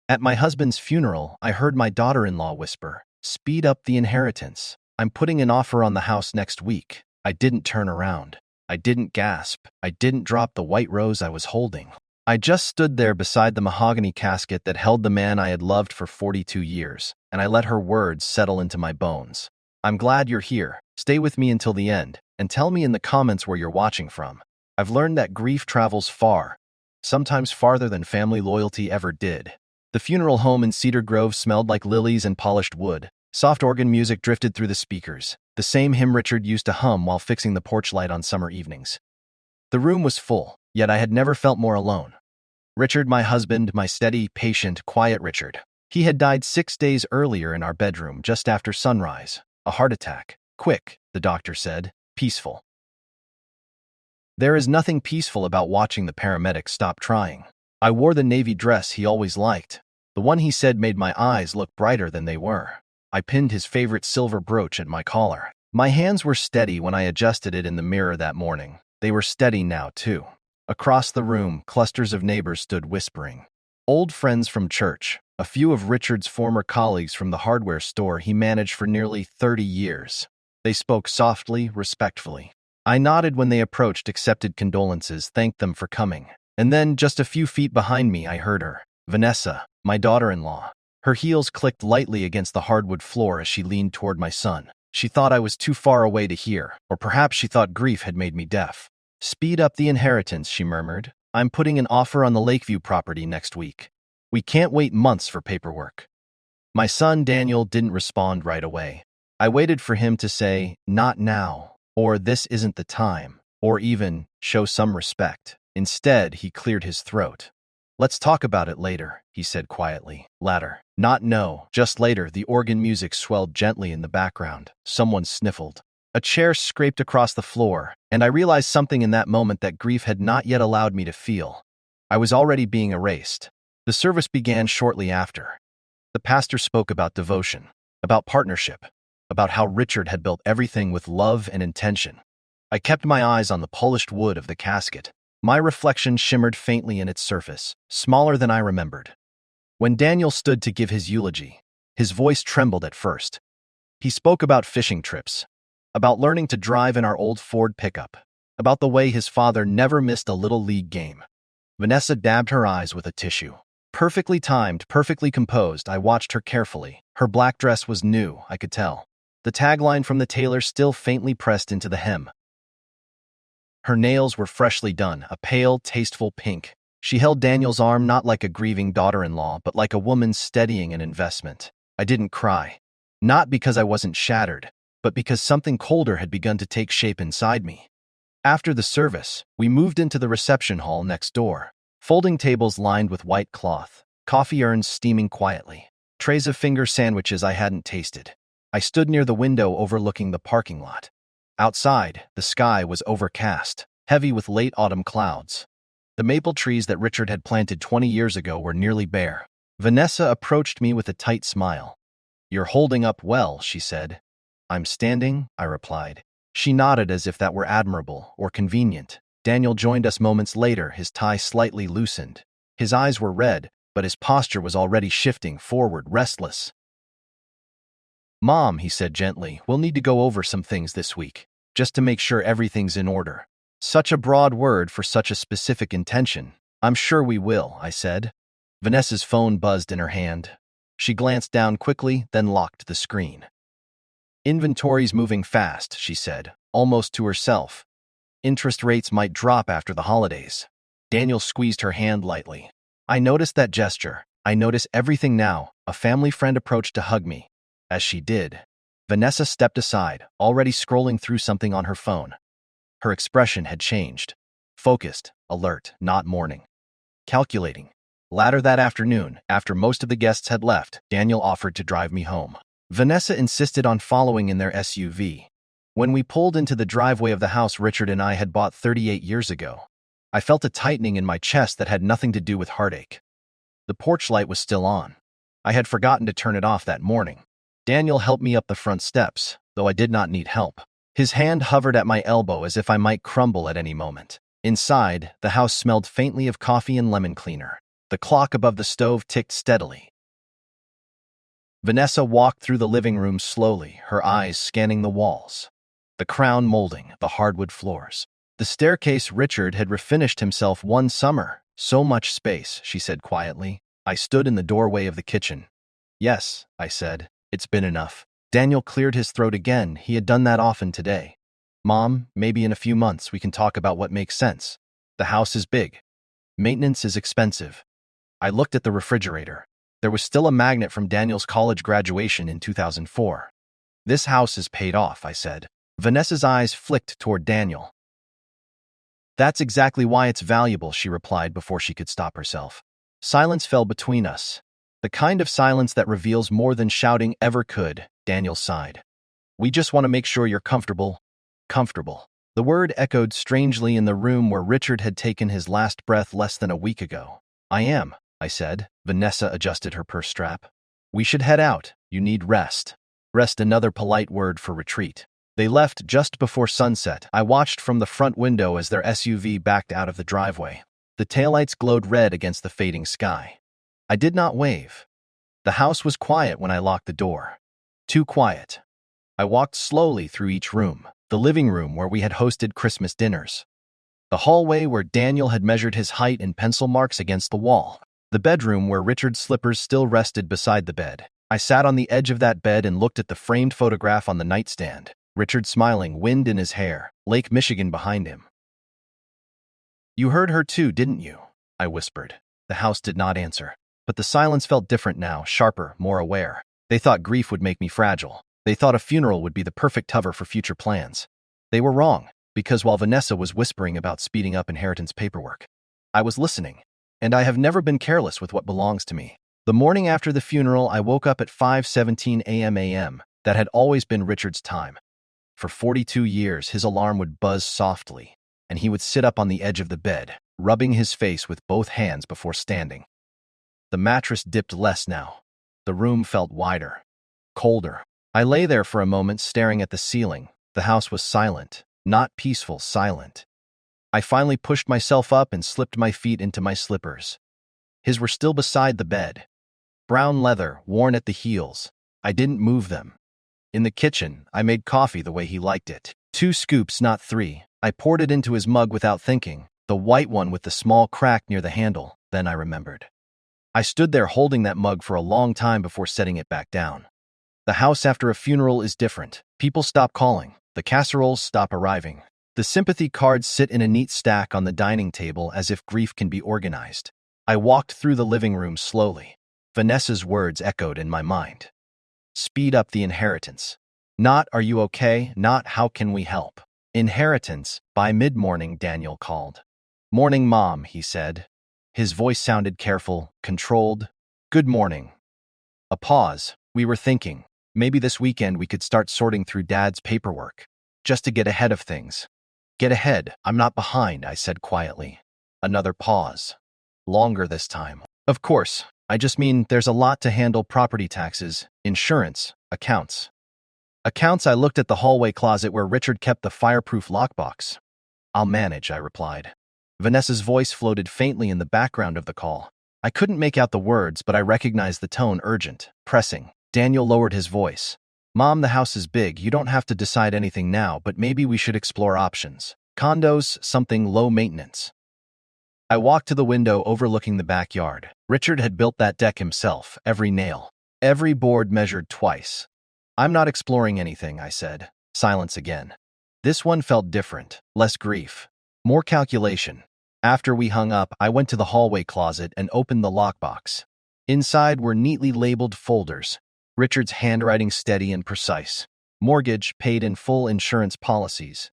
At my husband's funeral, I heard my daughter-in-law whisper, "Speed up the inheritance. I'm putting an offer on the house next week." I didn't turn around. I didn't gasp. I didn't drop the white rose I was holding. I just stood there beside the mahogany casket that held the man I had loved for 42 years, and I let her words settle into my bones. "I'm glad you're here. Stay with me until the end, and tell me in the comments where you're watching from. I've learned that grief travels far, sometimes farther than family loyalty ever did." The funeral home in Cedar Grove smelled like lilies and polished wood. Soft organ music drifted through the speakers, the same hymn Richard used to hum while fixing the porch light on summer evenings. The room was full, yet I had never felt more alone. Richard, my husband, my steady, patient, quiet Richard. He had died 6 days earlier in our bedroom, just after sunrise. A heart attack. Quick, the doctor said. Peaceful. There is nothing peaceful about watching the paramedics stop trying. I wore the navy dress he always liked, the one he said made my eyes look brighter than they were. I pinned his favorite silver brooch at my collar. My hands were steady when I adjusted it in the mirror that morning. They were steady now, too. Across the room, clusters of neighbors stood whispering. Old friends from church, a few of Richard's former colleagues from the hardware store he managed for nearly 30 years. They spoke softly, respectfully. I nodded when they approached, accepted condolences, thanked them for coming. And then, just a few feet behind me, I heard her. Vanessa, my daughter-in-law. Her heels clicked lightly against the hardwood floor as she leaned toward my son. She thought I was too far away to hear, or perhaps she thought grief had made me deaf. "Speed up the inheritance," she murmured. "I'm putting an offer on the Lakeview property next week. We can't wait months for paperwork." My son Daniel didn't respond right away. I waited for him to say, "Not now," or "This isn't the time," or even, "Show some respect." Instead, he cleared his throat. "Let's talk about it later," he said quietly. Later. Not no, just later. The organ music swelled gently in the background. Someone sniffled. A chair scraped across the floor, and I realized something in that moment that grief had not yet allowed me to feel. I was already being erased. The service began shortly after. The pastor spoke about devotion, about partnership, about how Richard had built everything with love and intention. I kept my eyes on the polished wood of the casket. My reflection shimmered faintly in its surface, smaller than I remembered. When Daniel stood to give his eulogy, his voice trembled at first. He spoke about fishing trips, about learning to drive in our old Ford pickup, about the way his father never missed a little league game. Vanessa dabbed her eyes with a tissue. Perfectly timed, perfectly composed, I watched her carefully. Her black dress was new, I could tell. The tagline from the tailor still faintly pressed into the hem. Her nails were freshly done, a pale, tasteful pink. She held Daniel's arm not like a grieving daughter-in-law, but like a woman steadying an investment. I didn't cry. Not because I wasn't shattered, but because something colder had begun to take shape inside me. After the service, we moved into the reception hall next door. Folding tables lined with white cloth, coffee urns steaming quietly, trays of finger sandwiches I hadn't tasted. I stood near the window overlooking the parking lot. Outside, the sky was overcast, heavy with late autumn clouds. The maple trees that Richard had planted 20 years ago were nearly bare. Vanessa approached me with a tight smile. "You're holding up well," she said. "I'm standing," I replied. She nodded as if that were admirable or convenient. Daniel joined us moments later, his tie slightly loosened. His eyes were red, but his posture was already shifting forward, restless. "Mom," he said gently, "we'll need to go over some things this week, just to make sure everything's in order." Such a broad word for such a specific intention. "I'm sure we will," I said. Vanessa's phone buzzed in her hand. She glanced down quickly, then locked the screen. "Inventory's moving fast," she said, almost to herself. "Interest rates might drop after the holidays." Daniel squeezed her hand lightly. I noticed that gesture. I notice everything now. A family friend approached to hug me. As she did, Vanessa stepped aside, already scrolling through something on her phone. Her expression had changed. Focused, alert, not mourning. Calculating. Later that afternoon, after most of the guests had left, Daniel offered to drive me home. Vanessa insisted on following in their SUV. When we pulled into the driveway of the house Richard and I had bought 38 years ago, I felt a tightening in my chest that had nothing to do with heartache. The porch light was still on. I had forgotten to turn it off that morning. Daniel helped me up the front steps, though I did not need help. His hand hovered at my elbow as if I might crumble at any moment. Inside, the house smelled faintly of coffee and lemon cleaner. The clock above the stove ticked steadily. Vanessa walked through the living room slowly, her eyes scanning the walls, the crown molding, the hardwood floors. The staircase Richard had refinished himself one summer. So much space, she said quietly. I stood in the doorway of the kitchen. Yes, I said. It's been enough. Daniel cleared his throat again. He had done that often today. Mom, maybe in a few months we can talk about what makes sense. The house is big. Maintenance is expensive. I looked at the refrigerator. There was still a magnet from Daniel's college graduation in 2004. This house is paid off, I said. Vanessa's eyes flicked toward Daniel. That's exactly why it's valuable, she replied before she could stop herself. Silence fell between us. The kind of silence that reveals more than shouting ever could, Daniel sighed. We just want to make sure you're comfortable. Comfortable. The word echoed strangely in the room where Richard had taken his last breath less than a week ago. I am, I said. Vanessa adjusted her purse strap. We should head out. You need rest. Rest, another polite word for retreat. They left just before sunset. I watched from the front window as their SUV backed out of the driveway. The taillights glowed red against the fading sky. I did not wave. The house was quiet when I locked the door. Too quiet. I walked slowly through each room. The living room where we had hosted Christmas dinners. The hallway where Daniel had measured his height in pencil marks against the wall. The bedroom where Richard's slippers still rested beside the bed. I sat on the edge of that bed and looked at the framed photograph on the nightstand. Richard smiling, wind in his hair, Lake Michigan behind him. You heard her too, didn't you? I whispered. The house did not answer. But the silence felt different now, sharper, more aware. They thought grief would make me fragile. They thought a funeral would be the perfect cover for future plans. They were wrong, because while Vanessa was whispering about speeding up inheritance paperwork, I was listening, and I have never been careless with what belongs to me. The morning after the funeral, I woke up at 5:17 a.m. That had always been Richard's time. For 42 years, his alarm would buzz softly, and he would sit up on the edge of the bed, rubbing his face with both hands before standing. The mattress dipped less now. The room felt wider, colder. I lay there for a moment staring at the ceiling. The house was silent, not peaceful, silent. I finally pushed myself up and slipped my feet into my slippers. His were still beside the bed. Brown leather, worn at the heels. I didn't move them. In the kitchen, I made coffee the way he liked it. 2 scoops, not 3. I poured it into his mug without thinking, the white one with the small crack near the handle. Then I remembered. I stood there holding that mug for a long time before setting it back down. The house after a funeral is different. People stop calling. The casseroles stop arriving. The sympathy cards sit in a neat stack on the dining table as if grief can be organized. I walked through the living room slowly. Vanessa's words echoed in my mind. Speed up the inheritance. Not, are you okay? Not, how can we help? Inheritance. By mid-morning, Daniel called. Morning, Mom, he said. His voice sounded careful, controlled. Good morning. A pause. We were thinking, maybe this weekend we could start sorting through Dad's paperwork, just to get ahead of things. Get ahead. I'm not behind, I said quietly. Another pause. Longer this time. Of course. I just mean there's a lot to handle: property taxes, insurance, accounts. Accounts. I looked at the hallway closet where Richard kept the fireproof lockbox. I'll manage, I replied. Vanessa's voice floated faintly in the background of the call. I couldn't make out the words, but I recognized the tone, urgent, pressing. Daniel lowered his voice. Mom, the house is big. You don't have to decide anything now, but maybe we should explore options. Condos, something low maintenance. I walked to the window overlooking the backyard. Richard had built that deck himself, every nail, every board measured twice. I'm not exploring anything, I said. Silence again. This one felt different, less grief, more calculation. After we hung up, I went to the hallway closet and opened the lockbox. Inside were neatly labeled folders, Richard's handwriting steady and precise. Mortgage, paid in full, insurance policies.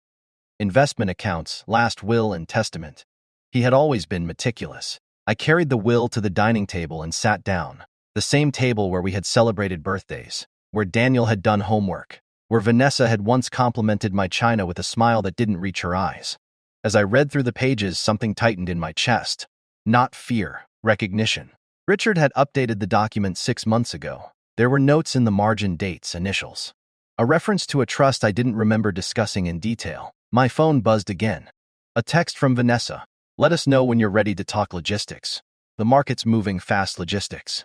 Investment accounts, last will and testament. He had always been meticulous. I carried the will to the dining table and sat down. The same table where we had celebrated birthdays, where Daniel had done homework, where Vanessa had once complimented my china with a smile that didn't reach her eyes. As I read through the pages, something tightened in my chest. Not fear, recognition. Richard had updated the document 6 months ago. There were notes in the margin, dates, initials. A reference to a trust I didn't remember discussing in detail. My phone buzzed again. A text from Vanessa. Let us know when you're ready to talk logistics. The market's moving fast logistics.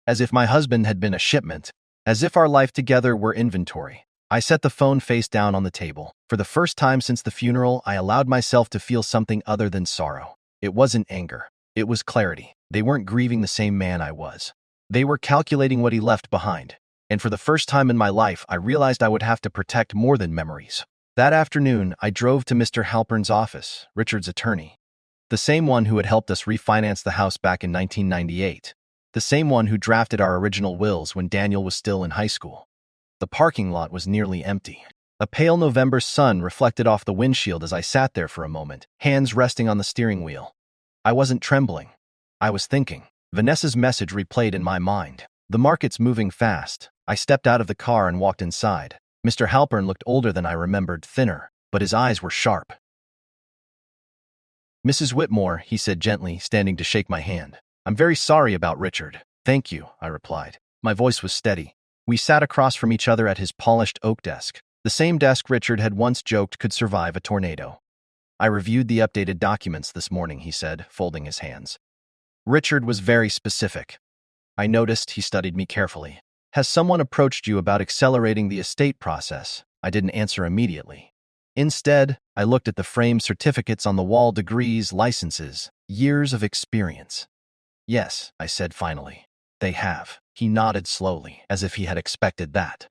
As if my husband had been a shipment. As if our life together were inventory. I set the phone face down on the table. For the first time since the funeral, I allowed myself to feel something other than sorrow. It wasn't anger. It was clarity. They weren't grieving the same man I was. They were calculating what he left behind. And for the first time in my life, I realized I would have to protect more than memories. That afternoon, I drove to Mr. Halpern's office, Richard's attorney. The same one who had helped us refinance the house back in 1998. The same one who drafted our original wills when Daniel was still in high school. The parking lot was nearly empty. A pale November sun reflected off the windshield as I sat there for a moment, hands resting on the steering wheel. I wasn't trembling. I was thinking. Vanessa's message replayed in my mind. The market's moving fast. I stepped out of the car and walked inside. Mr. Halpern looked older than I remembered, thinner, but his eyes were sharp. "Mrs. Whitmore," he said gently, standing to shake my hand. "I'm very sorry about Richard." "Thank you," I replied. My voice was steady. We sat across from each other at his polished oak desk, the same desk Richard had once joked could survive a tornado. "I reviewed the updated documents this morning," he said, folding his hands. Richard was very specific. I noticed he studied me carefully. "Has someone approached you about accelerating the estate process?" I didn't answer immediately. Instead, I looked at the framed certificates on the wall, degrees, licenses, years of experience. "Yes," I said finally. "They have." He nodded slowly, as if he had expected that.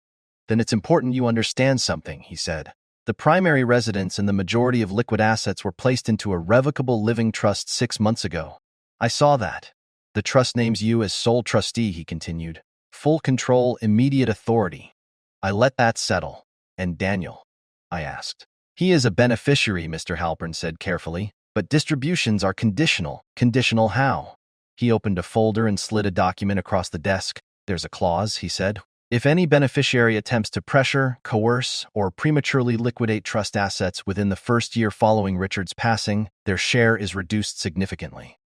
"Then it's important you understand something," he said. "The primary residence and the majority of liquid assets were placed into a revocable living trust 6 months ago. I saw that. The trust names you as sole trustee," he continued. "Full control, immediate authority." I let that settle. "And Daniel?" I asked. "He is a beneficiary," Mr. Halpern said carefully, "but distributions are conditional." "Conditional how?" He opened a folder and slid a document across the desk. "There's a clause," he said. "If any beneficiary attempts to pressure, coerce, or prematurely liquidate trust assets within the first year following Richard's passing, their share is reduced significantly."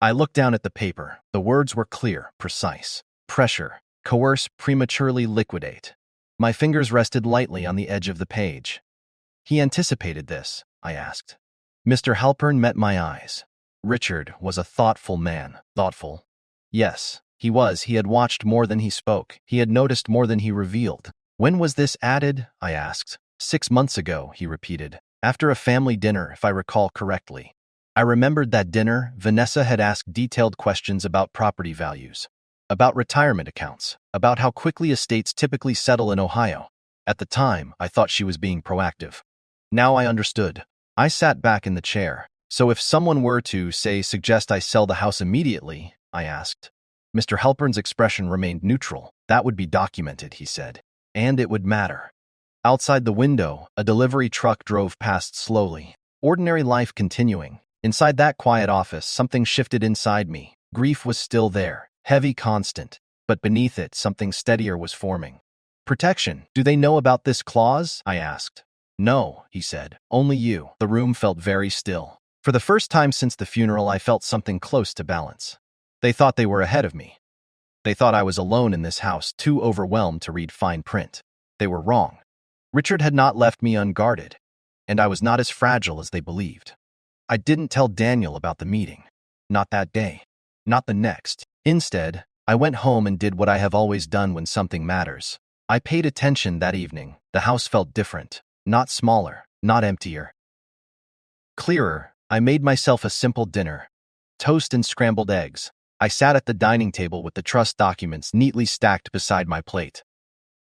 I looked down at the paper. The words were clear, precise. Pressure, coerce, prematurely liquidate. My fingers rested lightly on the edge of the page. "He anticipated this?" I asked. Mr. Halpern met my eyes. Richard was a thoughtful man. Thoughtful? Yes, he was. He had watched more than he spoke. He had noticed more than he revealed. "When was this added?" I asked. 6 months ago," he repeated. "After a family dinner, if I recall correctly." I remembered that dinner. Vanessa had asked detailed questions about property values, about retirement accounts, about how quickly estates typically settle in Ohio. At the time, I thought she was being proactive. Now I understood. I sat back in the chair. "So if someone were to, say, suggest I sell the house immediately?" I asked. Mr. Halpern's expression remained neutral. "That would be documented," he said. "And it would matter." Outside the window, a delivery truck drove past slowly. Ordinary life continuing. Inside that quiet office, something shifted inside me. Grief was still there, heavy, constant. But beneath it, something steadier was forming. "Protection. Do they know about this clause?" I asked. "No," he said. "Only you." The room felt very still. For the first time since the funeral, I felt something close to balance. They thought they were ahead of me. They thought I was alone in this house, too overwhelmed to read fine print. They were wrong. Richard had not left me unguarded, and I was not as fragile as they believed. I didn't tell Daniel about the meeting. Not that day. Not the next. Instead, I went home and did what I have always done when something matters. I paid attention that evening. The house felt different. Not smaller, not emptier. Clearer. I made myself a simple dinner. Toast and scrambled eggs. I sat at the dining table with the trust documents neatly stacked beside my plate.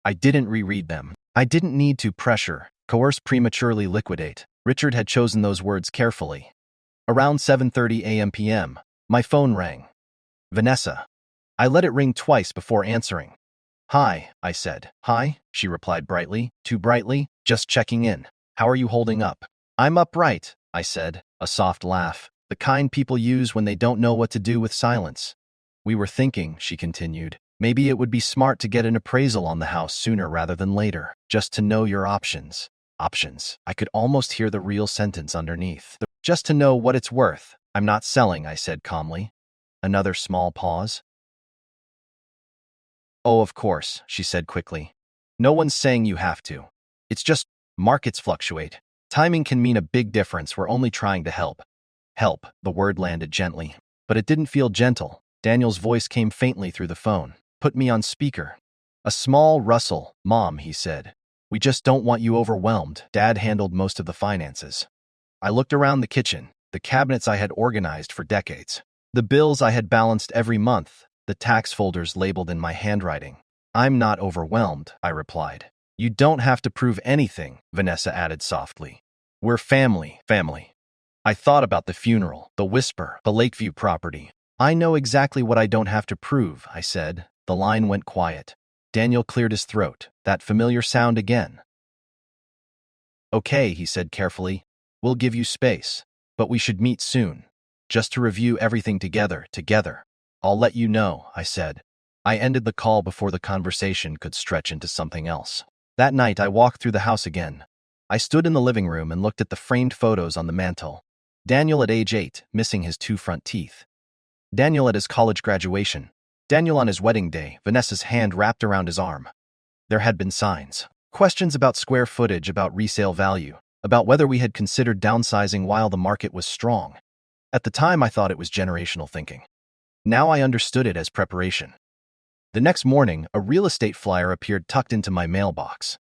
I didn't reread them. I didn't need to pressure, coerce, prematurely liquidate. Richard had chosen those words carefully. Around 7:30 a.m. p.m., my phone rang. Vanessa. I let it ring twice before answering. "Hi," I said. "Hi," she replied brightly. Too brightly. "Just checking in. How are you holding up?" "I'm upright," I said, a soft laugh, the kind people use when they don't know what to do with silence. "We were thinking," she continued, "maybe it would be smart to get an appraisal on the house sooner rather than later, just to know your options." Options. I could almost hear the real sentence underneath. "Just to know what it's worth." "I'm not selling," I said calmly. Another small pause. "Oh, of course," she said quickly. "No one's saying you have to. It's just markets fluctuate. Timing can mean a big difference. We're only trying to help." Help, the word landed gently. but it didn't feel gentle. Daniel's voice came faintly through the phone. Put me on speaker. A small rustle. Mom, he said. We just don't want you overwhelmed. Dad handled most of the finances. I looked around the kitchen, the cabinets I had organized for decades, the bills I had balanced every month, the tax folders labeled in my handwriting. I'm not overwhelmed, I replied. You don't have to prove anything, Vanessa added softly. We're family. I thought about the funeral, the whisper, the Lakeview property. I know exactly what I don't have to prove, I said. The line went quiet. Daniel cleared his throat, that familiar sound again. Okay, he said carefully. We'll give you space, but we should meet soon, just to review everything together. I'll let you know, I said. I ended the call before the conversation could stretch into something else. That night, I walked through the house again. I stood in the living room and looked at the framed photos on the mantel. Daniel at age 8, missing his 2 front teeth. Daniel at his college graduation. Daniel on his wedding day, Vanessa's hand wrapped around his arm. There had been signs. Questions about square footage, about resale value, about whether we had considered downsizing while the market was strong. At the time, I thought it was generational thinking. Now I understood it as preparation. The next morning, a real estate flyer appeared tucked into my mailbox.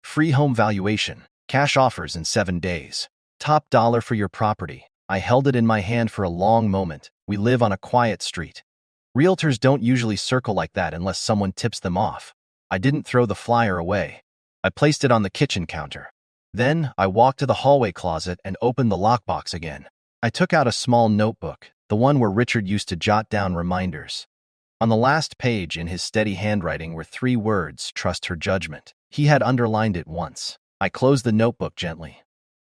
Free home valuation, cash offers in 7 days. Top dollar for your property. I held it in my hand for a long moment. We live on a quiet street. Realtors don't usually circle like that unless someone tips them off. I didn't throw the flyer away. I placed it on the kitchen counter. Then I walked to the hallway closet and opened the lockbox again. I took out a small notebook, the one where Richard used to jot down reminders. On the last page, in his steady handwriting, were 3 words, trust her judgment. He had underlined it once. I closed the notebook gently.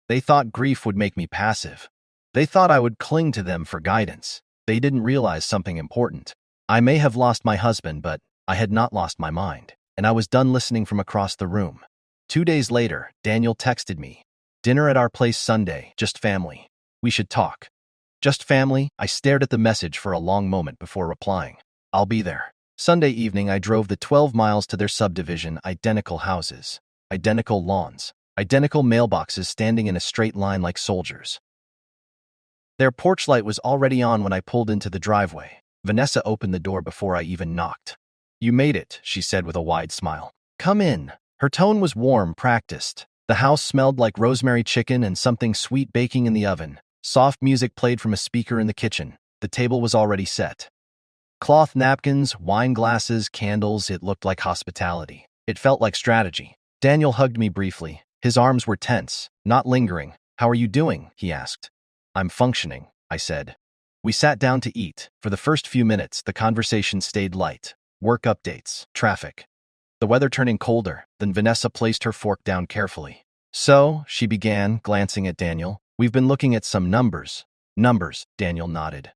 They thought grief would make me passive. They thought I would cling to them for guidance. They didn't realize something important. I may have lost my husband, but I had not lost my mind, and I was done listening from across the room. 2 days later, Daniel texted me. Dinner at our place Sunday, just family. We should talk. Just family? I stared at the message for a long moment before replying. I'll be there. Sunday evening, I drove the 12 miles to their subdivision, identical houses, identical lawns, identical mailboxes standing in a straight line like soldiers. Their porch light was already on when I pulled into the driveway. Vanessa opened the door before I even knocked. You made it, she said with a wide smile. Come in. Her tone was warm, practiced. The house smelled like rosemary chicken and something sweet baking in the oven. Soft music played from a speaker in the kitchen. The table was already set. Cloth napkins, wine glasses, candles, it looked like hospitality. It felt like strategy. Daniel hugged me briefly. His arms were tense, not lingering. How are you doing? He asked. I'm functioning, I said. We sat down to eat. For the first few minutes, the conversation stayed light. Work updates, traffic. The weather turning colder, then Vanessa placed her fork down carefully. So, she began, glancing at Daniel, we've been looking at some numbers. Numbers, Daniel nodded.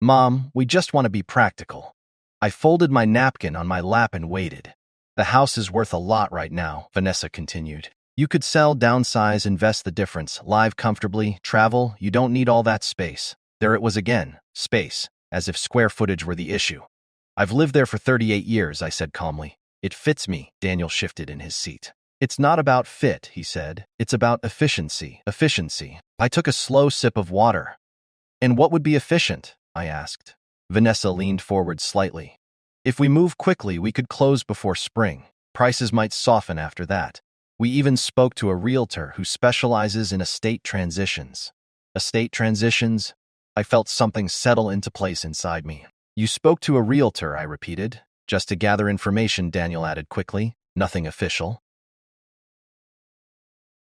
Mom, we just want to be practical. I folded my napkin on my lap and waited. The house is worth a lot right now, Vanessa continued. You could sell, downsize, invest the difference, live comfortably, travel, you don't need all that space. There it was again, space, as if square footage were the issue. I've lived there for 38 years, I said calmly. It fits me, Daniel shifted in his seat. It's not about fit, he said. It's about efficiency. I took a slow sip of water. And what would be efficient? I asked. Vanessa leaned forward slightly. If we move quickly, we could close before spring. Prices might soften after that. We even spoke to a realtor who specializes in estate transitions. Estate transitions? I felt something settle into place inside me. You spoke to a realtor, I repeated. Just to gather information, Daniel added quickly. Nothing official.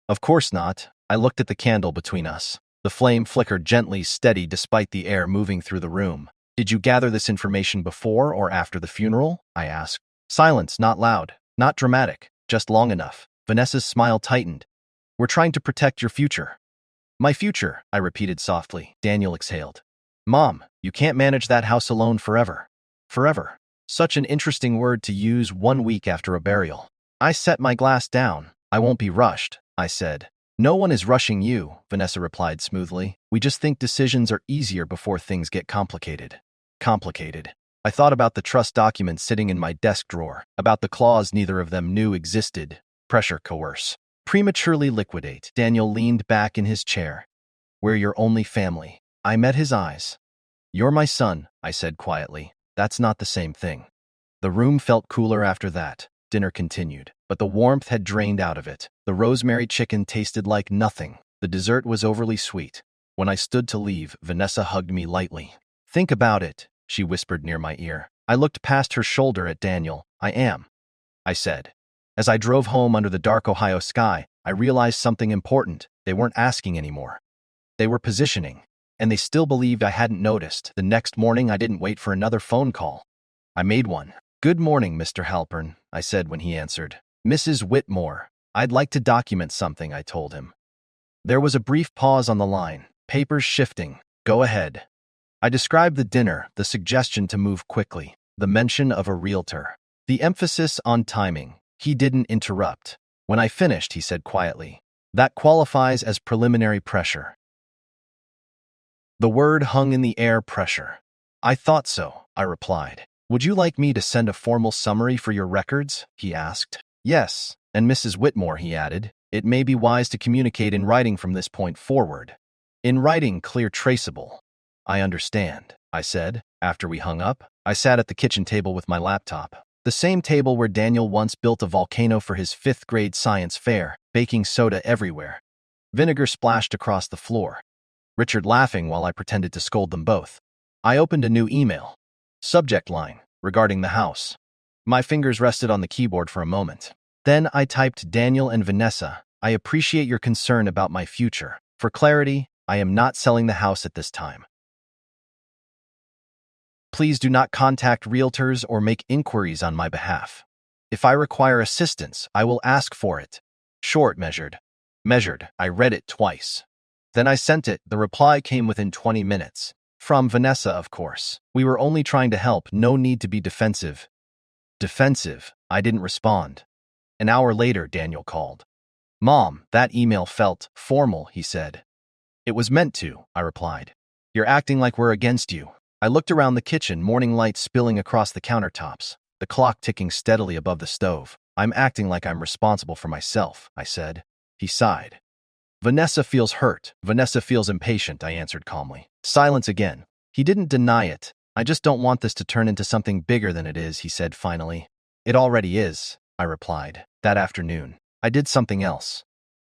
Of course not. I looked at the candle between us. The flame flickered gently, steady despite the air moving through the room. Did you gather this information before or after the funeral? I asked. Silence, not loud, not dramatic, just long enough. Vanessa's smile tightened. We're trying to protect your future. My future, I repeated softly. Daniel exhaled. Mom, you can't manage that house alone forever. Forever. Such an interesting word to use 1 week after a burial. I set my glass down. I won't be rushed, I said. No one is rushing you, Vanessa replied smoothly. We just think decisions are easier before things get complicated. Complicated. I thought about the trust documents sitting in my desk drawer, about the clause neither of them knew existed. Pressure, coerce. Prematurely liquidate. Daniel leaned back in his chair. We're your only family. I met his eyes. You're my son, I said quietly. That's not the same thing. The room felt cooler after that. Dinner continued, but the warmth had drained out of it. The rosemary chicken tasted like nothing. The dessert was overly sweet. When I stood to leave, Vanessa hugged me lightly. Think about it, she whispered near my ear. I looked past her shoulder at Daniel. I said. As I drove home under the dark Ohio sky, I realized something important. They weren't asking anymore. They were positioning, and they still believed I hadn't noticed. The next morning, I didn't wait for another phone call. I made one. Good morning, Mr. Halpern, I said when he answered. Mrs. Whitmore, I'd like to document something, I told him. There was a brief pause on the line. Papers shifting. Go ahead. I described the dinner, the suggestion to move quickly, the mention of a realtor, the emphasis on timing. He didn't interrupt. When I finished, he said quietly, that qualifies as preliminary pressure. The word hung in the air, pressure. I thought so, I replied. Would you like me to send a formal summary for your records? He asked. Yes, and Mrs. Whitmore, he added, it may be wise to communicate in writing from this point forward. In writing, clear, traceable. I understand, I said. After we hung up, I sat at the kitchen table with my laptop. The same table where Daniel once built a volcano for his 5th grade science fair, baking soda everywhere. Vinegar splashed across the floor. Richard laughing while I pretended to scold them both. I opened a new email. Subject line, regarding the house. My fingers rested on the keyboard for a moment. Then I typed, Daniel and Vanessa, I appreciate your concern about my future. For clarity, I am not selling the house at this time. Please do not contact realtors or make inquiries on my behalf. If I require assistance, I will ask for it. Short, measured. I read it twice. Then I sent it. The reply came within 20 minutes. From Vanessa, of course. We were only trying to help, no need to be defensive. Defensive? I didn't respond. An hour later, Daniel called. Mom, that email felt formal, he said. It was meant to, I replied. You're acting like we're against you. I looked around the kitchen, morning light spilling across the countertops, the clock ticking steadily above the stove. I'm acting like I'm responsible for myself, I said. He sighed. Vanessa feels hurt. Vanessa feels impatient, I answered calmly. Silence again. He didn't deny it. I just don't want this to turn into something bigger than it is, he said finally. It already is, I replied. That afternoon, I did something else.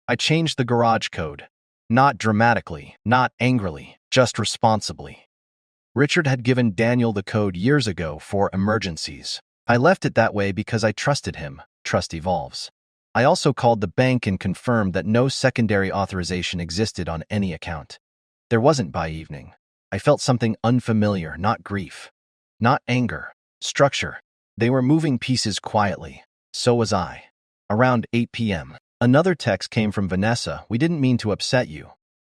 I changed the garage code. Not dramatically, not angrily, just responsibly. Richard had given Daniel the code years ago for emergencies. I left it that way because I trusted him. Trust evolves. I also called the bank and confirmed that no secondary authorization existed on any account. There wasn't by evening. I felt something unfamiliar, not grief, not anger, structure. They were moving pieces quietly. So was I. Around 8 p.m., another text came from Vanessa. We didn't mean to upset you.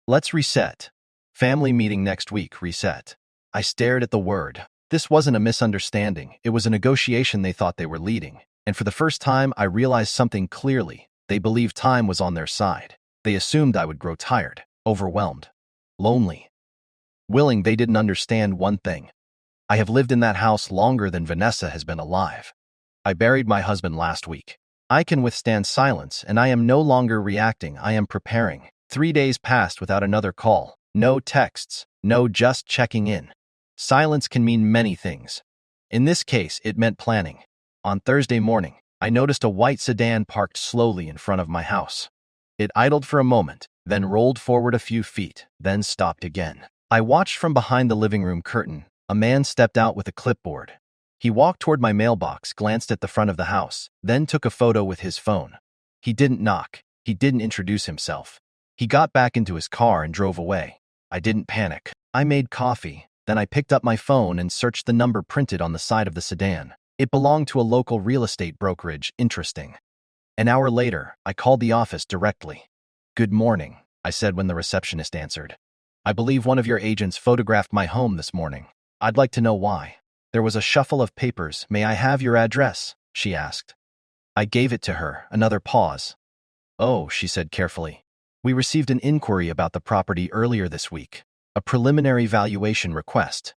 Let's reset. Family meeting next week, reset. I stared at the word. This wasn't a misunderstanding. It was a negotiation they thought they were leading. And for the first time, I realized something clearly. They believed time was on their side. They assumed I would grow tired, overwhelmed, lonely. Willing they didn't understand one thing. I have lived in that house longer than Vanessa has been alive. I buried my husband last week. I can withstand silence, and I am no longer reacting. I am preparing. 3 days passed without another call. No texts. No just checking in. Silence can mean many things. In this case, it meant planning. On Thursday morning, I noticed a white sedan parked slowly in front of my house. It idled for a moment, then rolled forward a few feet, then stopped again. I watched from behind the living room curtain. A man stepped out with a clipboard. He walked toward my mailbox, glanced at the front of the house, then took a photo with his phone. He didn't knock. He didn't introduce himself. He got back into his car and drove away. I didn't panic. I made coffee. Then I picked up my phone and searched the number printed on the side of the sedan. It belonged to a local real estate brokerage. Interesting. An hour later, I called the office directly. Good morning, I said when the receptionist answered. I believe one of your agents photographed my home this morning. I'd like to know why. There was a shuffle of papers. May I have your address? She asked. I gave it to her. Another pause. Oh, she said carefully. We received an inquiry about the property earlier this week. A preliminary valuation request.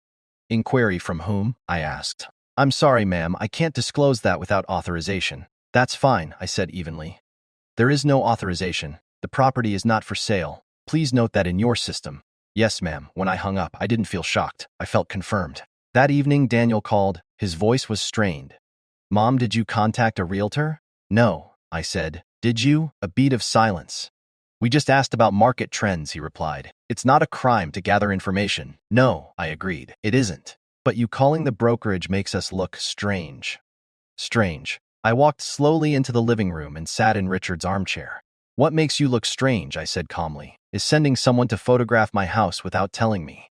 Inquiry from whom? I asked. I'm sorry, ma'am, I can't disclose that without authorization. That's fine, I said evenly. There is no authorization. The property is not for sale. Please note that in your system. Yes, ma'am. When I hung up, I didn't feel shocked. I felt confirmed. That evening, Daniel called. His voice was strained. Mom, did you contact a realtor? No, I said. Did you? A beat of silence. We just asked about market trends, he replied. It's not a crime to gather information. No, I agreed. It isn't. But you calling the brokerage makes us look strange. Strange. I walked slowly into the living room and sat in Richard's armchair. What makes you look strange, I said calmly, is sending someone to photograph my house without telling me.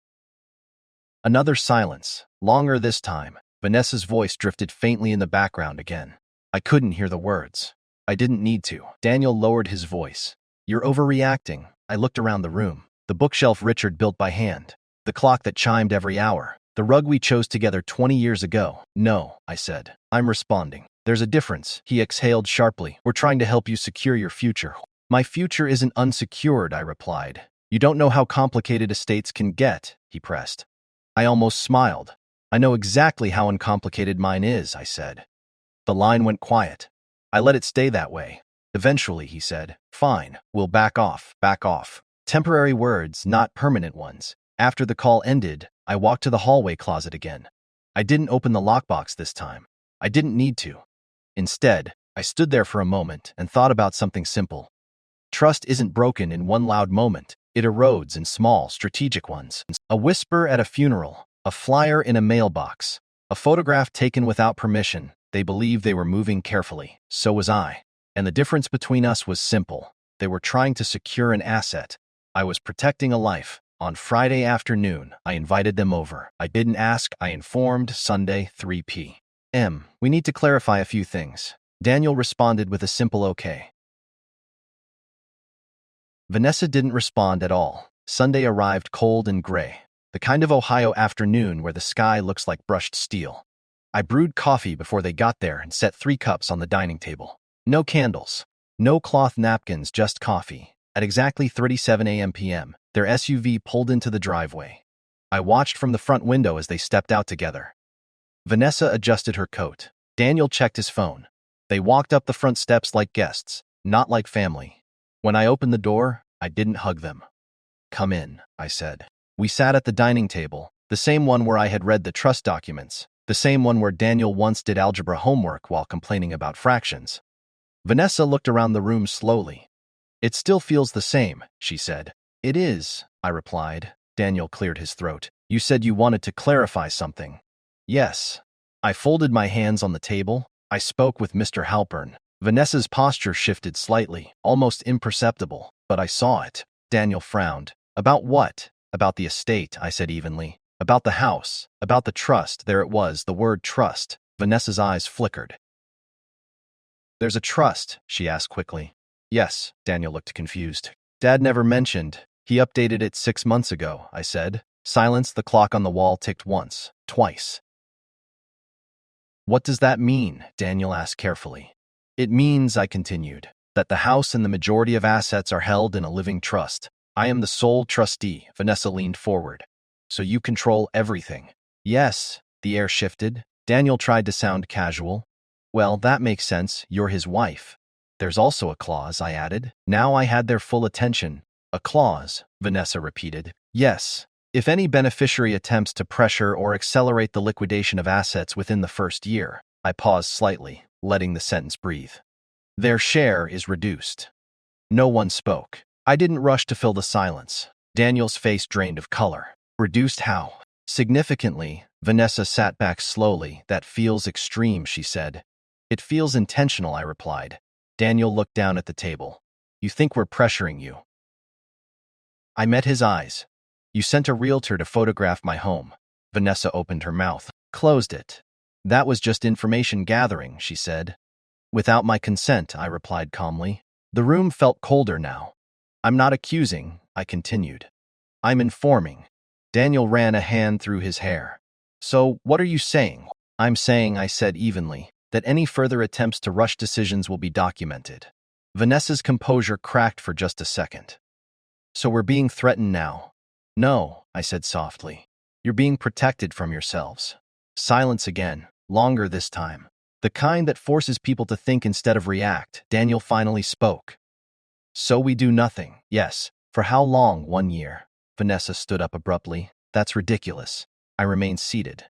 Another silence, longer this time. Vanessa's voice drifted faintly in the background again. I couldn't hear the words. I didn't need to. Daniel lowered his voice. You're overreacting. I looked around the room. The bookshelf Richard built by hand. The clock that chimed every hour. The rug we chose together 20 years ago. No, I said. I'm responding. There's a difference, he exhaled sharply. We're trying to help you secure your future. My future isn't unsecured, I replied. You don't know how complicated estates can get, he pressed. I almost smiled. I know exactly how uncomplicated mine is, I said. The line went quiet. I let it stay that way. Eventually, he said, fine, we'll back off, back off. Temporary words, not permanent ones. After the call ended, I walked to the hallway closet again. I didn't open the lockbox this time. I didn't need to. Instead, I stood there for a moment and thought about something simple. Trust isn't broken in one loud moment. It erodes in small, strategic ones. A whisper at a funeral, a flyer in a mailbox, a photograph taken without permission. They believed they were moving carefully. So was I. And the difference between us was simple. They were trying to secure an asset. I was protecting a life. On Friday afternoon, I invited them over. I didn't ask, I informed. Sunday, 3 p.m. We need to clarify a few things. Daniel responded with a simple okay. Vanessa didn't respond at all. Sunday arrived cold and gray, the kind of Ohio afternoon where the sky looks like brushed steel. I brewed coffee before they got there and set 3 cups on the dining table. No candles, no cloth napkins, just coffee. At exactly 37 p.m., their SUV pulled into the driveway. I watched from the front window as they stepped out together. Vanessa adjusted her coat. Daniel checked his phone. They walked up the front steps like guests, not like family. When I opened the door, I didn't hug them. Come in, I said. We sat at the dining table, the same one where I had read the trust documents, the same one where Daniel once did algebra homework while complaining about fractions. Vanessa looked around the room slowly. It still feels the same, she said. It is, I replied. Daniel cleared his throat. You said you wanted to clarify something. Yes. I folded my hands on the table. I spoke with Mr. Halpern. Vanessa's posture shifted slightly, almost imperceptible, but I saw it. Daniel frowned. About what? About the estate, I said evenly. About the house. About the trust. There it was, the word trust. Vanessa's eyes flickered. There's a trust, she asked quickly. Yes, Daniel looked confused. Dad never mentioned. He updated it 6 months ago, I said. Silence, the clock on the wall ticked once, twice. What does that mean? Daniel asked carefully. It means, I continued, that the house and the majority of assets are held in a living trust. I am the sole trustee, Vanessa leaned forward. So you control everything. Yes, the air shifted. Daniel tried to sound casual. Well, that makes sense. You're his wife. There's also a clause, I added. Now I had their full attention. A clause, Vanessa repeated. Yes. If any beneficiary attempts to pressure or accelerate the liquidation of assets within the first year, I paused slightly, letting the sentence breathe. Their share is reduced. No one spoke. I didn't rush to fill the silence. Daniel's face drained of color. Reduced how? Significantly, Vanessa sat back slowly. That feels extreme, she said. It feels intentional, I replied. Daniel looked down at the table. You think we're pressuring you? I met his eyes. You sent a realtor to photograph my home. Vanessa opened her mouth, closed it. That was just information gathering, she said. Without my consent, I replied calmly. The room felt colder now. I'm not accusing, I continued. I'm informing. Daniel ran a hand through his hair. So, what are you saying? I'm saying, I said evenly, that any further attempts to rush decisions will be documented. Vanessa's composure cracked for just a second. So we're being threatened now? No, I said softly. You're being protected from yourselves. Silence again, longer this time. The kind that forces people to think instead of react. Daniel finally spoke. So we do nothing. Yes. For how long? 1 year. Vanessa stood up abruptly. That's ridiculous. I remained seated.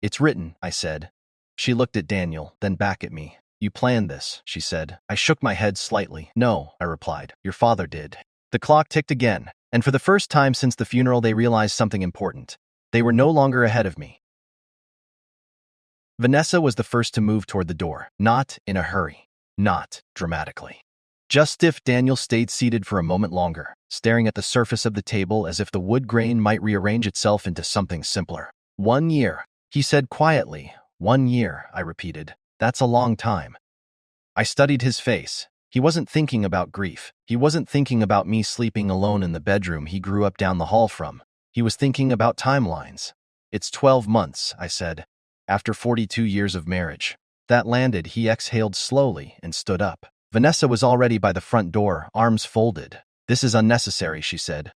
It's written, I said. She looked at Daniel, then back at me. You planned this, she said. I shook my head slightly. No, I replied. Your father did. The clock ticked again, and for the first time since the funeral they realized something important. They were no longer ahead of me. Vanessa was the first to move toward the door, not in a hurry, not dramatically. Just if Daniel stayed seated for a moment longer, staring at the surface of the table as if the wood grain might rearrange itself into something simpler. 1 year, he said quietly. 1 year, I repeated. That's a long time. I studied his face. He wasn't thinking about grief. He wasn't thinking about me sleeping alone in the bedroom he grew up down the hall from. He was thinking about timelines. It's 12 months, I said, after 42 years of marriage. That landed. He exhaled slowly and stood up. Vanessa was already by the front door, arms folded. This is unnecessary, she said.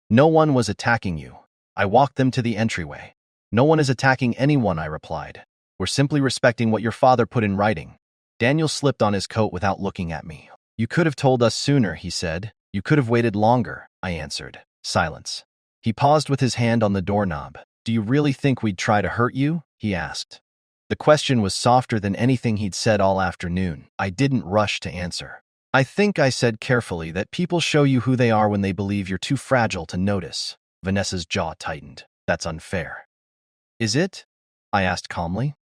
No one was attacking you. I walked them to the entryway. No one is attacking anyone, I replied. We're simply respecting what your father put in writing. Daniel slipped on his coat without looking at me. You could have told us sooner, he said. You could have waited longer, I answered. Silence. He paused with his hand on the doorknob. Do you really think we'd try to hurt you? He asked. The question was softer than anything he'd said all afternoon. I didn't rush to answer. I think I said carefully that people show you who they are when they believe you're too fragile to notice. Vanessa's jaw tightened. That's unfair. Is it? I asked calmly.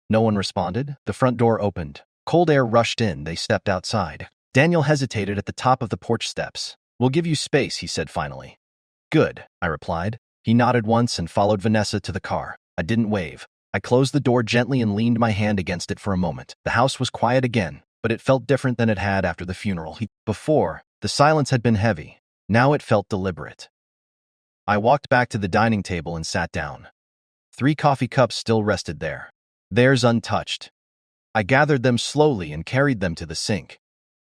No one responded. The front door opened. Cold air rushed in. They stepped outside. Daniel hesitated at the top of the porch steps. We'll give you space, he said finally. Good, I replied. He nodded once and followed Vanessa to the car. I didn't wave. I closed the door gently and leaned my hand against it for a moment. The house was quiet again, but it felt different than it had after the funeral. Before, the silence had been heavy. Now it felt deliberate. I walked back to the dining table and sat down. 3 coffee cups still rested there, theirs untouched. I gathered them slowly and carried them to the sink.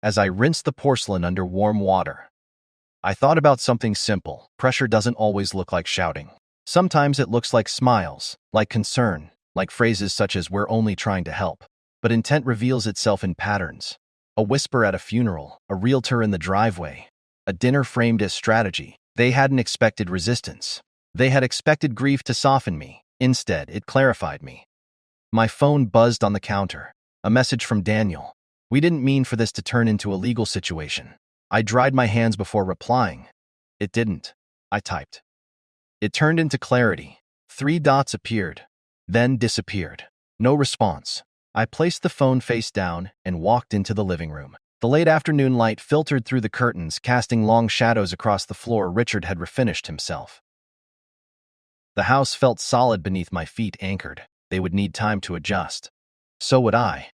As I rinsed the porcelain under warm water, I thought about something simple. Pressure doesn't always look like shouting. Sometimes it looks like smiles, like concern, like phrases such as "we're only trying to help." But intent reveals itself in patterns. A whisper at a funeral, a realtor in the driveway, a dinner framed as strategy. They hadn't expected resistance. They had expected grief to soften me. Instead, it clarified me. My phone buzzed on the counter. A message from Daniel. We didn't mean for this to turn into a legal situation. I dried my hands before replying. It didn't. I typed. It turned into clarity. 3 dots appeared, then disappeared. No response. I placed the phone face down and walked into the living room. The late afternoon light filtered through the curtains, casting long shadows across the floor. Richard had refinished himself. The house felt solid beneath my feet, anchored. They would need time to adjust. So would I.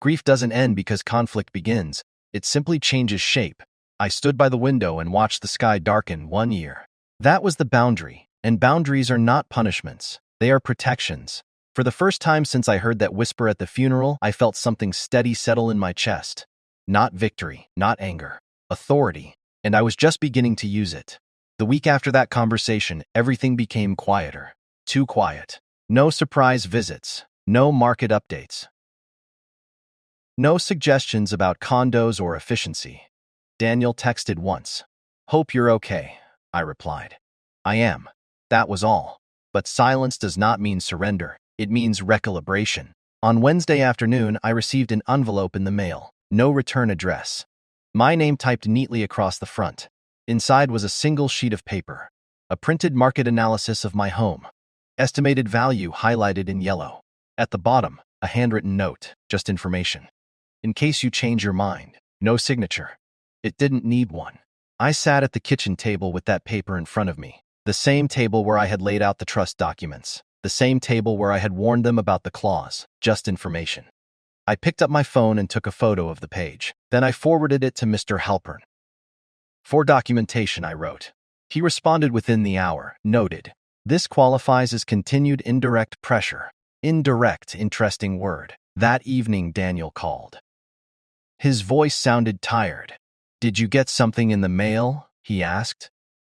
Grief doesn't end because conflict begins. It simply changes shape. I stood by the window and watched the sky darken. 1 year. That was the boundary, and boundaries are not punishments. They are protections. For the first time since I heard that whisper at the funeral, I felt something steady settle in my chest. Not victory, not anger, authority, and I was just beginning to use it. The week after that conversation, everything became quieter. Too quiet. No surprise visits. No market updates. No suggestions about condos or efficiency. Daniel texted once. Hope you're okay, I replied. I am. That was all. But silence does not mean surrender. It means recalibration. On Wednesday afternoon, I received an envelope in the mail. No return address. My name typed neatly across the front. Inside was a single sheet of paper. A printed market analysis of my home. Estimated value highlighted in yellow. At the bottom, a handwritten note, just information. In case you change your mind. No signature. It didn't need one. I sat at the kitchen table with that paper in front of me. The same table where I had laid out the trust documents. The same table where I had warned them about the clause. Just information. I picked up my phone and took a photo of the page. Then I forwarded it to Mr. Halpern. For documentation, I wrote. He responded within the hour. Noted. This qualifies as continued indirect pressure. Indirect, interesting word. That evening, Daniel called. His voice sounded tired. Did you get something in the mail? He asked.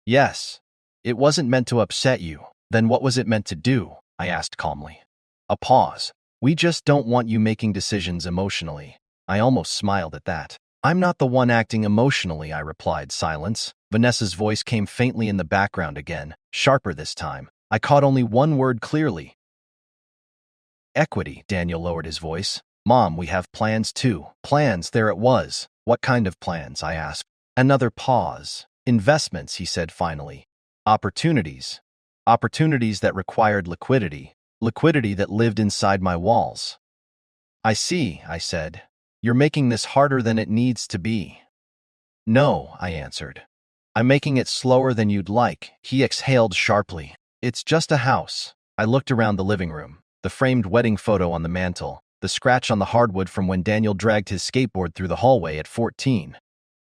Yes. It wasn't meant to upset you. Then what was it meant to do? I asked calmly. A pause. We just don't want you making decisions emotionally. I almost smiled at that. I'm not the one acting emotionally, I replied. Silence. Vanessa's voice came faintly in the background again, sharper this time. I caught only one word clearly. Equity. Daniel lowered his voice. Mom, we have plans too. Plans, there it was. What kind of plans? I asked. Another pause. Investments, he said finally. Opportunities. Opportunities that required liquidity. Liquidity that lived inside my walls. I see, I said. You're making this harder than it needs to be. No, I answered. I'm making it slower than you'd like. He exhaled sharply. It's just a house. I looked around the living room. The framed wedding photo on the mantel, the scratch on the hardwood from when Daniel dragged his skateboard through the hallway at 14,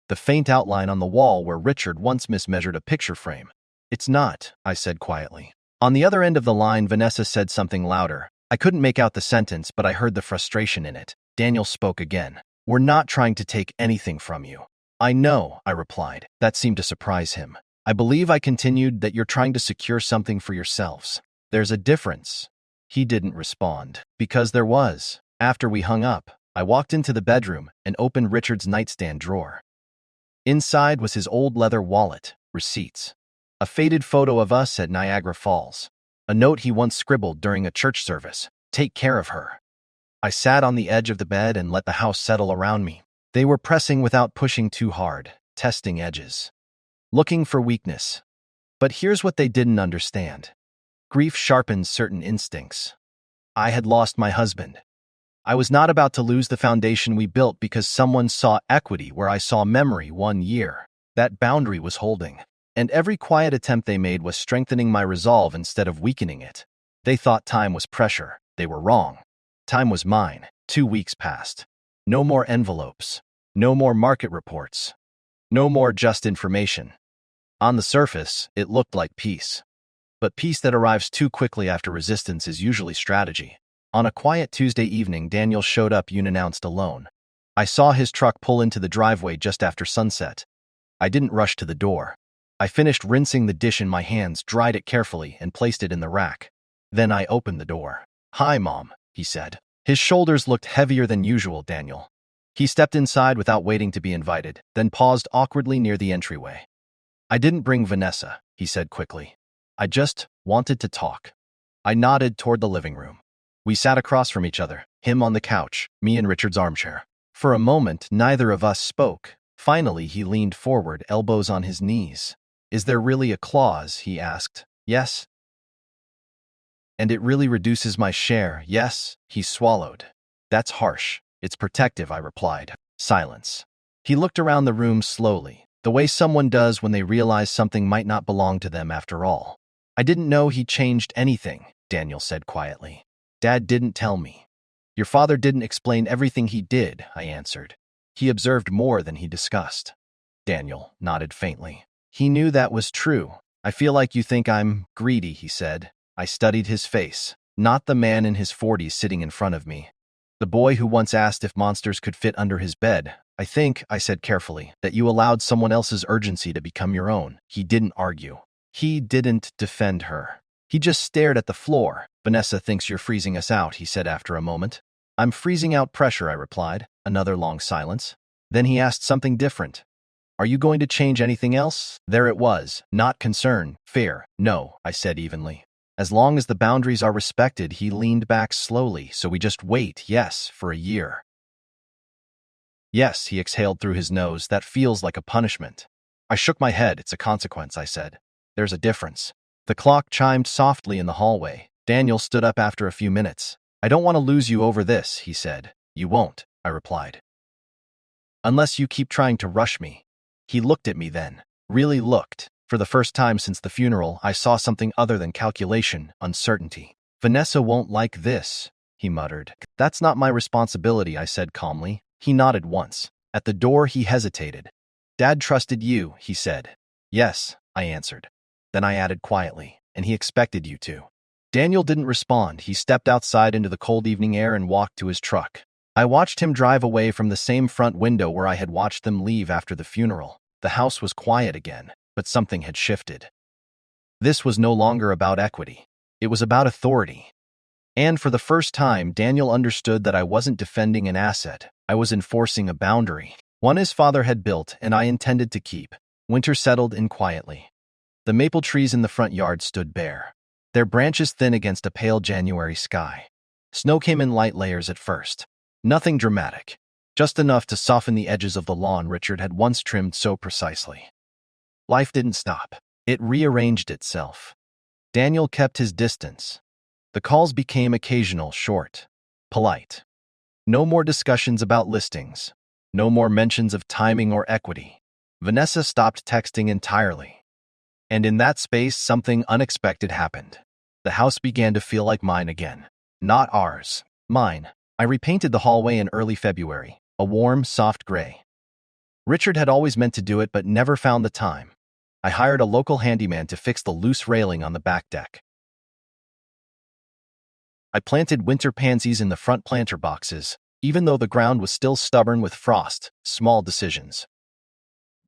the faint outline on the wall where Richard once mismeasured a picture frame. It's not, I said quietly. On the other end of the line, Vanessa said something louder. I couldn't make out the sentence, but I heard the frustration in it. Daniel spoke again. We're not trying to take anything from you. I know, I replied. That seemed to surprise him. I believe, I continued, that you're trying to secure something for yourselves. There's a difference. He didn't respond. Because there was. After we hung up, I walked into the bedroom and opened Richard's nightstand drawer. Inside was his old leather wallet, receipts, a faded photo of us at Niagara Falls, a note he once scribbled during a church service. Take care of her. I sat on the edge of the bed and let the house settle around me. They were pressing without pushing too hard, testing edges, looking for weakness. But here's what they didn't understand. Grief sharpens certain instincts. I had lost my husband. I was not about to lose the foundation we built because someone saw equity where I saw memory 1 year. That boundary was holding. And every quiet attempt they made was strengthening my resolve instead of weakening it. They thought time was pressure. They were wrong. Time was mine. 2 weeks passed. No more envelopes. No more market reports. No more just information. On the surface, it looked like peace. But peace that arrives too quickly after resistance is usually strategy. On a quiet Tuesday evening, Daniel showed up unannounced alone. I saw his truck pull into the driveway just after sunset. I didn't rush to the door. I finished rinsing the dish in my hands, dried it carefully, and placed it in the rack. Then I opened the door. Hi, Mom, he said. His shoulders looked heavier than usual, Daniel. He stepped inside without waiting to be invited, then paused awkwardly near the entryway. I didn't bring Vanessa, he said quickly. I just wanted to talk. I nodded toward the living room. We sat across from each other, him on the couch, me in Richard's armchair. For a moment, neither of us spoke. Finally, he leaned forward, elbows on his knees. Is there really a clause? He asked. Yes. And it really reduces my share? Yes. He swallowed. That's harsh. It's protective, I replied. Silence. He looked around the room slowly, the way someone does when they realize something might not belong to them after all. I didn't know he changed anything, Daniel said quietly. Dad didn't tell me. Your father didn't explain everything he did, I answered. He observed more than he discussed. Daniel nodded faintly. He knew that was true. I feel like you think I'm greedy, he said. I studied his face, not the man in his 40s sitting in front of me. The boy who once asked if monsters could fit under his bed. I think, I said carefully, that you allowed someone else's urgency to become your own. He didn't argue. He didn't defend her. He just stared at the floor. Vanessa thinks you're freezing us out, he said after a moment. I'm freezing out pressure, I replied. Another long silence. Then he asked something different. Are you going to change anything else? There it was. Not concern. Fear. No, I said evenly. As long as the boundaries are respected, he leaned back slowly, so we just wait, yes, for a year. Yes, he exhaled through his nose. That feels like a punishment. I shook my head. It's a consequence, I said. There's a difference. The clock chimed softly in the hallway. Daniel stood up after a few minutes. I don't want to lose you over this, he said. You won't, I replied. Unless you keep trying to rush me. He looked at me then. Really looked. For the first time since the funeral, I saw something other than calculation, uncertainty. Vanessa won't like this, he muttered. That's not my responsibility, I said calmly. He nodded once. At the door, he hesitated. Dad trusted you, he said. Yes, I answered. Then I added quietly, and he expected you to. Daniel didn't respond. He stepped outside into the cold evening air and walked to his truck. I watched him drive away from the same front window where I had watched them leave after the funeral. The house was quiet again, but something had shifted. This was no longer about equity. It was about authority. And for the first time, Daniel understood that I wasn't defending an asset. I was enforcing a boundary. One his father had built and I intended to keep. Winter settled in quietly. The maple trees in the front yard stood bare, their branches thin against a pale January sky. Snow came in light layers at first. Nothing dramatic, just enough to soften the edges of the lawn Richard had once trimmed so precisely. Life didn't stop. It rearranged itself. Daniel kept his distance. The calls became occasional, short, polite. No more discussions about listings. No more mentions of timing or equity. Vanessa stopped texting entirely. And in that space, something unexpected happened. The house began to feel like mine again. Not ours. Mine. I repainted the hallway in early February, a warm, soft gray. Richard had always meant to do it but never found the time. I hired a local handyman to fix the loose railing on the back deck. I planted winter pansies in the front planter boxes, even though the ground was still stubborn with frost. Small decisions.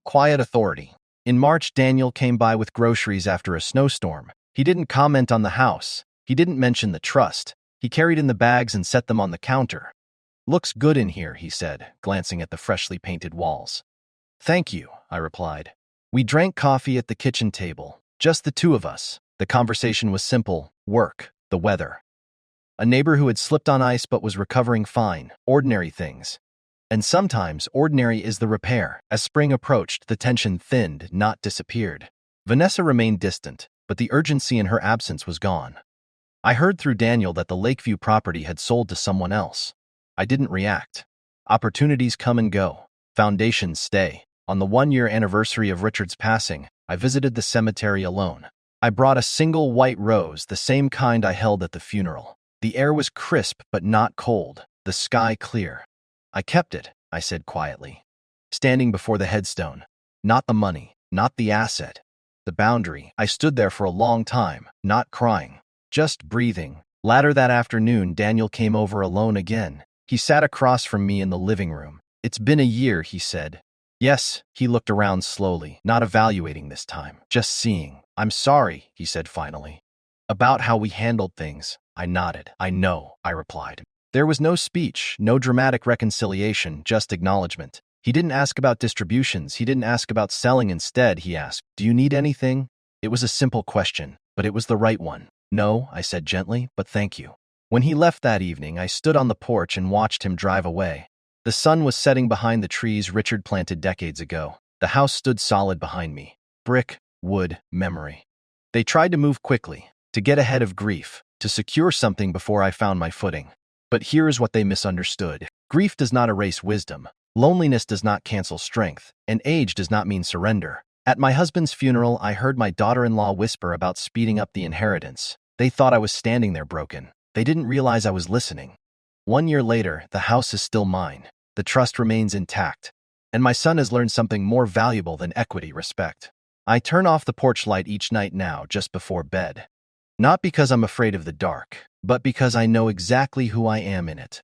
Quiet authority. In March, Daniel came by with groceries after a snowstorm. He didn't comment on the house. He didn't mention the trust. He carried in the bags and set them on the counter. "Looks good in here," he said, glancing at the freshly painted walls. "Thank you," I replied. We drank coffee at the kitchen table, just the two of us. The conversation was simple: work, the weather. A neighbor who had slipped on ice but was recovering fine, ordinary things. And sometimes ordinary is the repair. As spring approached, the tension thinned, not disappeared. Vanessa remained distant, but the urgency in her absence was gone. I heard through Daniel that the Lakeview property had sold to someone else. I didn't react. Opportunities come and go. Foundations stay. On the 1-year anniversary of Richard's passing, I visited the cemetery alone. I brought a single white rose, the same kind I held at the funeral. The air was crisp but not cold, the sky clear. "I kept it," I said quietly, standing before the headstone. Not the money, not the asset, the boundary. I stood there for a long time, not crying, just breathing. Later that afternoon, Daniel came over alone again. He sat across from me in the living room. "It's been a year," he said. "Yes," he looked around slowly, not evaluating this time, just seeing. "I'm sorry," he said finally. "About how we handled things." I nodded. "I know," I replied. There was no speech, no dramatic reconciliation, just acknowledgement. He didn't ask about distributions. He didn't ask about selling. Instead, he asked, "Do you need anything?" It was a simple question, but it was the right one. "No," I said gently, "but thank you." When he left that evening, I stood on the porch and watched him drive away. The sun was setting behind the trees Richard planted decades ago. The house stood solid behind me. Brick, wood, memory. They tried to move quickly, to get ahead of grief, to secure something before I found my footing. But here is what they misunderstood. Grief does not erase wisdom. Loneliness does not cancel strength, and age does not mean surrender. At my husband's funeral, I heard my daughter-in-law whisper about speeding up the inheritance. They thought I was standing there broken. They didn't realize I was listening. 1 year later, the house is still mine. The trust remains intact. And my son has learned something more valuable than equity: respect. I turn off the porch light each night now, just before bed. Not because I'm afraid of the dark, but because I know exactly who I am in it.